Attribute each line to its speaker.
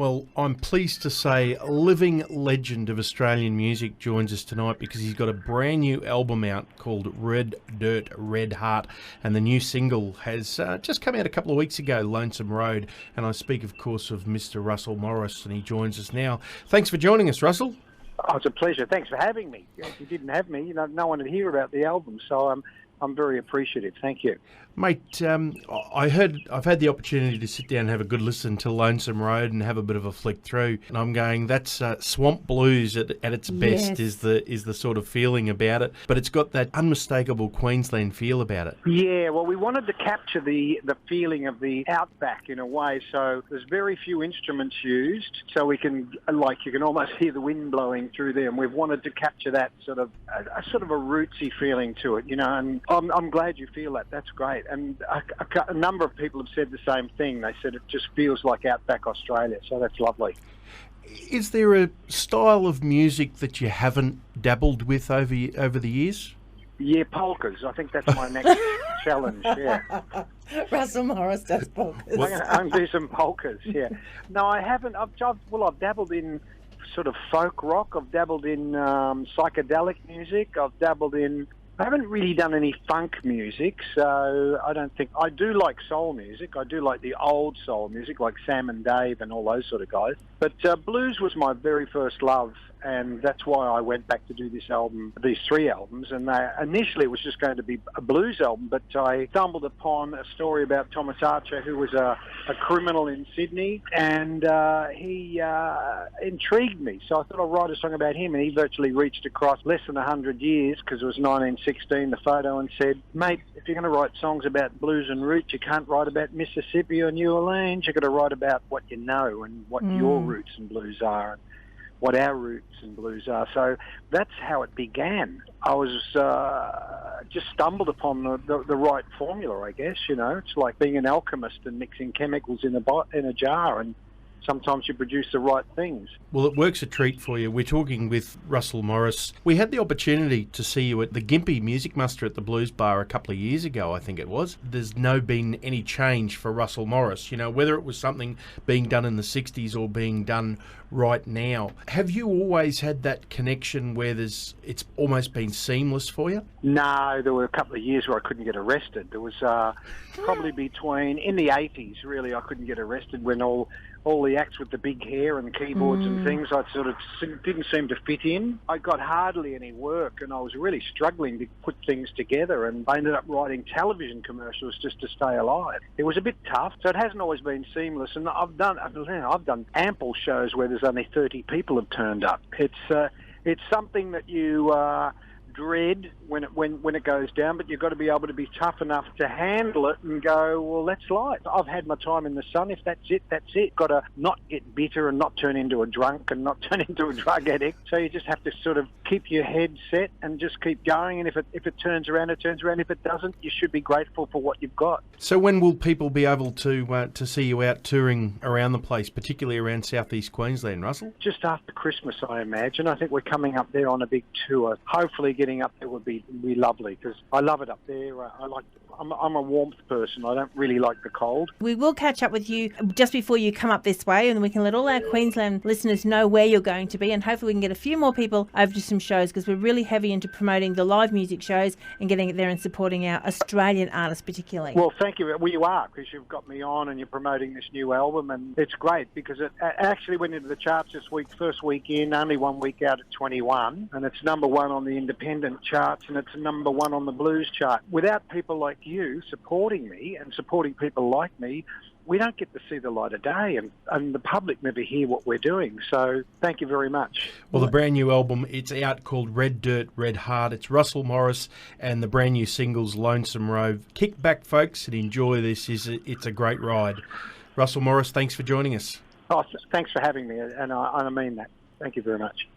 Speaker 1: Well, I'm pleased to say a living legend of Australian music joins us tonight because he's got a brand new album out called Red Dirt, Red Heart, and the new single has just come out a couple of weeks ago, Lonesome Road, and I speak, of course, of Mr. Russell Morris, and he joins us now. Thanks for joining us, Russell.
Speaker 2: Oh, it's a pleasure. Thanks for having me. If you didn't have me, no one would hear about the album, so I'm very appreciative. Thank you.
Speaker 1: Mate, I've had the opportunity to sit down and have a good listen to Lonesome Road and have a bit of a flick through, and I'm going, that's swamp blues at its best.
Speaker 3: Yes.
Speaker 1: is the sort of feeling about it, but it's got that unmistakable Queensland feel about it.
Speaker 2: Yeah, well, we wanted to capture the feeling of the outback in a way, so there's very few instruments used, so we can, you can almost hear the wind blowing through there, and we've wanted to capture that sort of a rootsy feeling to it, and I'm glad you feel that. That's great. And a number of people have said the same thing. They said it just feels like outback Australia, so that's lovely.
Speaker 1: Is there a style of music that you haven't dabbled with over the years?
Speaker 2: Yeah, polkas. I think that's my next challenge, yeah.
Speaker 3: Russell Morris does polkas.
Speaker 2: I'm going to do some polkas, yeah. No, I haven't. I've dabbled in sort of folk rock. I've dabbled in psychedelic music. I haven't really done any funk music, so I don't think... I do like soul music. I do like the old soul music, like Sam and Dave and all those sort of guys. But blues was my very first love, and that's why I went back to do this album, these three albums. And initially it was just going to be a blues album, but I stumbled upon a story about Thomas Archer, who was a criminal in Sydney, and he intrigued me. So I thought I'd write a song about him, and he virtually reached across less than 100 years, because it was 1916, the photo, and said, mate, if you're going to write songs about blues and roots, you can't write about Mississippi or New Orleans. You've got to write about what you know and what your roots and blues are, and what our roots and blues are. So that's how it began. I was just stumbled upon the right formula, I guess. It's like being an alchemist and mixing chemicals in a jar, and sometimes you produce the right things.
Speaker 1: Well, it works a treat for you. We're talking with Russell Morris. We had the opportunity to see you at the Gympie Music Muster at the Blues Bar a couple of years ago, I think it was. There's been any change for Russell Morris, whether it was something being done in the 60s or being done right now. Have you always had that connection where it's almost been seamless for you?
Speaker 2: No, there were a couple of years where I couldn't get arrested. There was probably in the 80s, really, I couldn't get arrested when all the acts with the big hair and keyboards and things, I sort of didn't seem to fit in. I got hardly any work, and I was really struggling to put things together, and I ended up writing television commercials just to stay alive. It was a bit tough, so it hasn't always been seamless, and I've done ample shows where there's only 30 people have turned up. It's something that you dread when it goes down, but you've got to be able to be tough enough to handle it and go, well, that's life. I've had my time in the sun. If that's it, that's it. Got to not get bitter and not turn into a drunk and not turn into a drug addict. So you just have to sort of keep your head set and just keep going. And if it turns around, it turns around. If it doesn't, you should be grateful for what you've got.
Speaker 1: So when will people be able to see you out touring around the place, particularly around southeast Queensland, Russell?
Speaker 2: Just after Christmas, I imagine. I think we're coming up there on a big tour. Hopefully getting up there would be lovely, because I love it up there. I'm a warmth person. I don't really like the cold.
Speaker 3: We will catch up with you just before you come up this way, and we can let all our Queensland listeners know where you're going to be, and hopefully we can get a few more people over to some shows, because we're really heavy into promoting the live music shows and getting it there and supporting our Australian artists particularly.
Speaker 2: Well, thank you. Well, you are, because you've got me on and you're promoting this new album, and it's great because it actually went into the charts this week, first week in, only 1 week out at 21, and it's number one on the independent charts, and it's number one on the blues chart. Without people like you supporting me and supporting people like me, we don't get to see the light of day, and the public never hear what we're doing. So thank you very much.
Speaker 1: Well, the brand new album, it's out, called Red Dirt, Red Heart. It's Russell Morris and the brand new singles, Lonesome Road. Kick back, folks, and enjoy this. It's a great ride. Russell Morris, thanks for joining us.
Speaker 2: Oh, thanks for having me, and I mean that. Thank you very much.